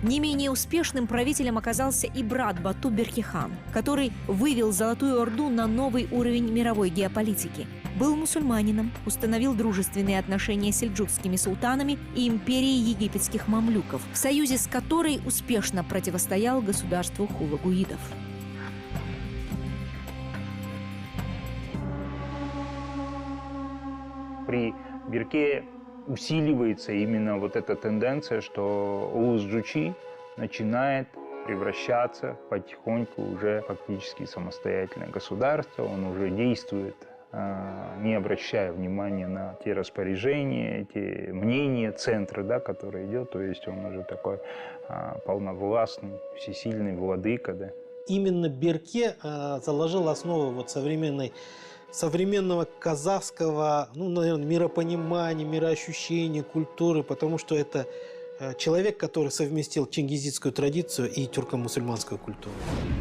Не менее успешным правителем оказался и брат Бату Берки-хан, который вывел Золотую Орду на новый уровень мировой геополитики. Был мусульманином, установил дружественные отношения с сельджукскими султанами и империей египетских мамлюков, в союзе с которой успешно противостоял государству хулагуидов. При Берке усиливается именно вот эта тенденция, что Улус Джучи начинает превращаться потихоньку уже фактически в самостоятельное государство. Он уже действует, не обращая внимания на те распоряжения, те мнения центра, да, который идет. То есть он уже такой полновластный, всесильный владыка. Да. Именно Берке заложил основу вот современного казахского, ну, наверное, миропонимания, мироощущения, культуры, потому что это человек, который совместил чингизидскую традицию и тюрко-мусульманскую культуру.